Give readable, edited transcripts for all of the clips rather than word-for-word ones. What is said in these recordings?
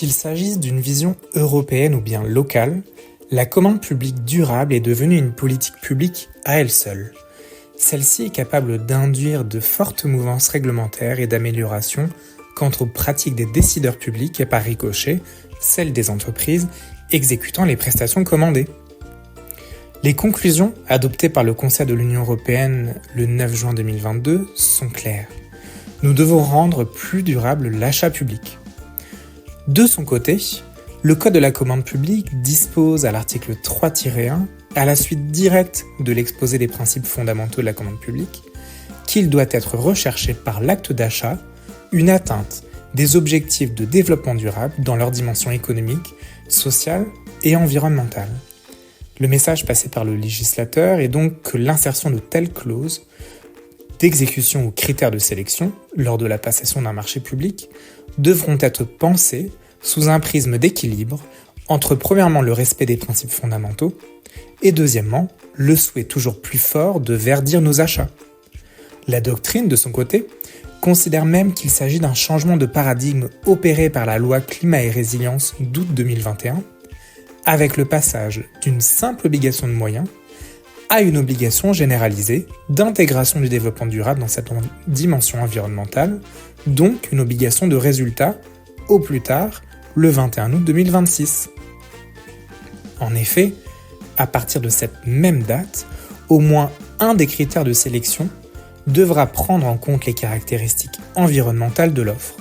Qu'il s'agisse d'une vision européenne ou bien locale, la commande publique durable est devenue une politique publique à elle seule. Celle-ci est capable d'induire de fortes mouvances réglementaires et d'amélioration quant aux pratiques des décideurs publics et par ricochet, celles des entreprises exécutant les prestations commandées. Les conclusions adoptées par le Conseil de l'Union européenne le 9 juin 2022 sont claires. Nous devons rendre plus durable l'achat public. De son côté, le Code de la commande publique dispose à l'article 3-1, à la suite directe de l'exposé des principes fondamentaux de la commande publique, qu'il doit être recherché par l'acte d'achat une atteinte des objectifs de développement durable dans leur dimension économique, sociale et environnementale. Le message passé par le législateur est donc que l'insertion de telles clauses d'exécution ou critères de sélection lors de la passation d'un marché public devront être pensées sous un prisme d'équilibre entre premièrement le respect des principes fondamentaux et deuxièmement le souhait toujours plus fort de verdir nos achats. La doctrine, de son côté, considère même qu'il s'agit d'un changement de paradigme opéré par la loi Climat et Résilience d'août 2021 avec le passage d'une simple obligation de moyens à une obligation généralisée d'intégration du développement durable dans cette dimension environnementale, donc une obligation de résultat au plus tard le 21 août 2026. En effet, à partir de cette même date, au moins un des critères de sélection devra prendre en compte les caractéristiques environnementales de l'offre.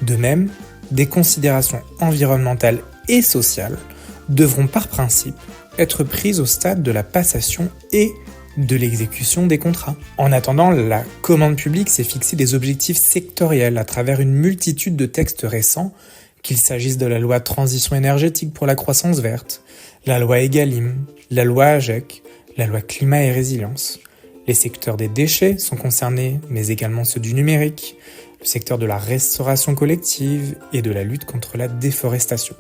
De même, des considérations environnementales et sociales devront par principe être prises au stade de la passation et de l'exécution des contrats. En attendant, la commande publique s'est fixé des objectifs sectoriels à travers une multitude de textes récents, qu'il s'agisse de la loi Transition énergétique pour la croissance verte, la loi Egalim, la loi AGEC, la loi Climat et Résilience. Les secteurs des déchets sont concernés, mais également ceux du numérique, le secteur de la restauration collective et de la lutte contre la déforestation.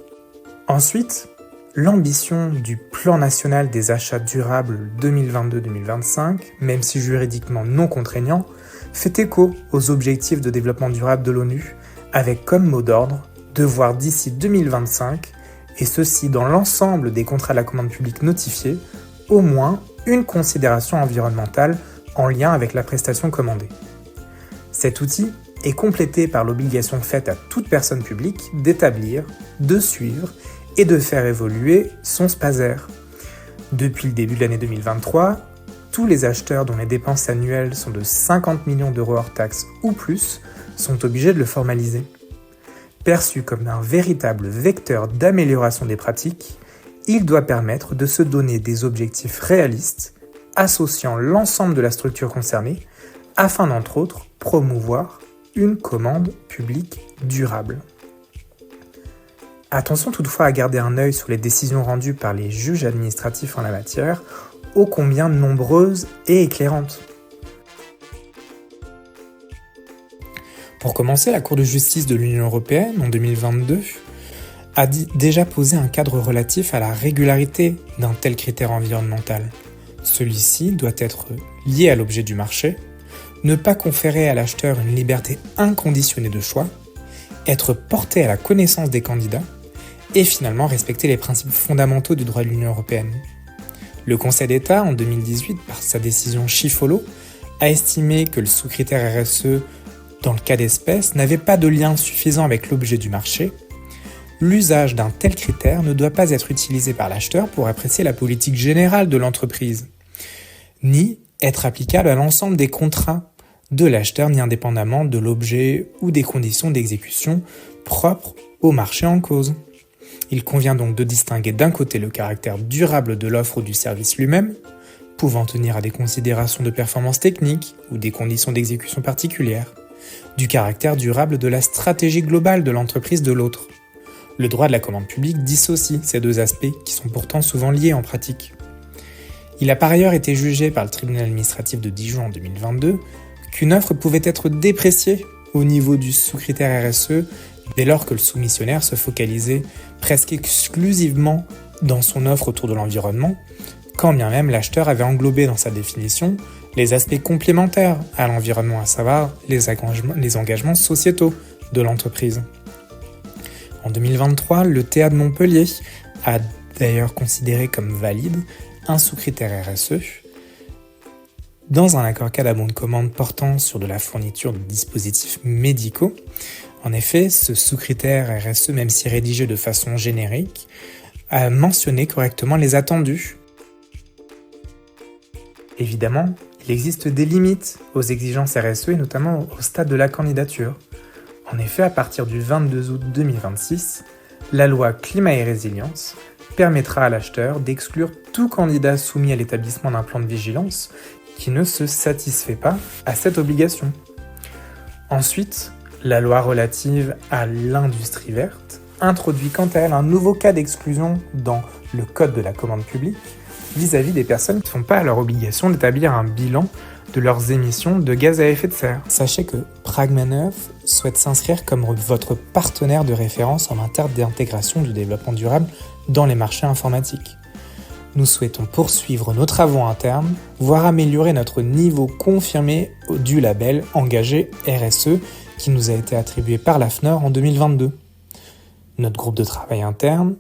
Ensuite, l'ambition du Plan national des achats durables 2022-2025, même si juridiquement non contraignant, fait écho aux objectifs de développement durable de l'ONU, avec comme mot d'ordre de voir d'ici 2025, et ceci dans l'ensemble des contrats de la commande publique notifiés, au moins une considération environnementale en lien avec la prestation commandée. Cet outil est complété par l'obligation faite à toute personne publique d'établir, de suivre et de faire évoluer son SPASER. Depuis le début de l'année 2023, tous les acheteurs dont les dépenses annuelles sont de 50 millions d'euros hors taxes ou plus sont obligés de le formaliser. Perçu comme un véritable vecteur d'amélioration des pratiques, il doit permettre de se donner des objectifs réalistes, associant l'ensemble de la structure concernée, afin d'entre autres promouvoir une commande publique durable. Attention toutefois à garder un œil sur les décisions rendues par les juges administratifs en la matière, ô combien nombreuses et éclairantes. Pour commencer, la Cour de justice de l'Union européenne, en 2022, a déjà posé un cadre relatif à la régularité d'un tel critère environnemental. Celui-ci doit être lié à l'objet du marché, ne pas conférer à l'acheteur une liberté inconditionnée de choix, être porté à la connaissance des candidats, et finalement respecter les principes fondamentaux du droit de l'Union européenne. Le Conseil d'État, en 2018, par sa décision Schifolo, a estimé que le sous-critère RSE, dans le cas d'espèce, n'avait pas de lien suffisant avec l'objet du marché. L'usage d'un tel critère ne doit pas être utilisé par l'acheteur pour apprécier la politique générale de l'entreprise, ni être applicable à l'ensemble des contrats de l'acheteur, ni indépendamment de l'objet ou des conditions d'exécution propres au marché en cause. Il convient donc de distinguer d'un côté le caractère durable de l'offre ou du service lui-même, pouvant tenir à des considérations de performance technique ou des conditions d'exécution particulières, du caractère durable de la stratégie globale de l'entreprise de l'autre. Le droit de la commande publique dissocie ces deux aspects qui sont pourtant souvent liés en pratique. Il a par ailleurs été jugé par le tribunal administratif de Dijon en 2022 qu'une offre pouvait être dépréciée au niveau du sous-critère RSE dès lors que le soumissionnaire se focalisait presque exclusivement dans son offre autour de l'environnement, quand bien même l'acheteur avait englobé dans sa définition les aspects complémentaires à l'environnement, à savoir les engagements sociétaux de l'entreprise. En 2023, le TA de Montpellier a d'ailleurs considéré comme valide un sous-critère RSE dans un accord cadre à bon de commande portant sur de la fourniture de dispositifs médicaux. En effet, ce sous-critère RSE, même si rédigé de façon générique, a mentionné correctement les attendus. Évidemment, il existe des limites aux exigences RSE et notamment au stade de la candidature. En effet, à partir du 22 août 2026, la loi Climat et Résilience permettra à l'acheteur d'exclure tout candidat soumis à l'établissement d'un plan de vigilance qui ne se satisfait pas à cette obligation. Ensuite, la loi relative à l'industrie verte introduit quant à elle un nouveau cas d'exclusion dans le Code de la commande publique vis-à-vis des personnes qui ne font pas à leur obligation d'établir un bilan de leurs émissions de gaz à effet de serre. Sachez que Pragmanov souhaite s'inscrire comme votre partenaire de référence en matière d'intégration du développement durable dans les marchés informatiques. Nous souhaitons poursuivre nos travaux internes, voire améliorer notre niveau confirmé du label engagé RSE qui nous a été attribué par l'AFNOR en 2022. Notre groupe de travail interne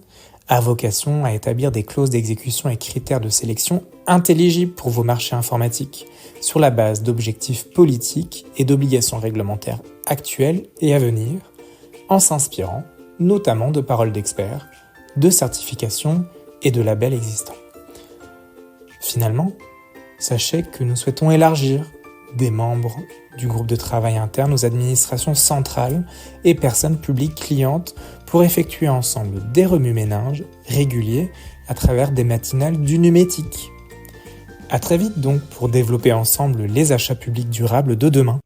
a vocation à établir des clauses d'exécution et critères de sélection intelligibles pour vos marchés informatiques, sur la base d'objectifs politiques et d'obligations réglementaires actuelles et à venir, en s'inspirant notamment de paroles d'experts, de certifications et de labels existants. Finalement, sachez que nous souhaitons élargir des membres du groupe de travail interne aux administrations centrales et personnes publiques clientes pour effectuer ensemble des remue-ménages réguliers à travers des matinales du Numétique. À très vite donc pour développer ensemble les achats publics durables de demain.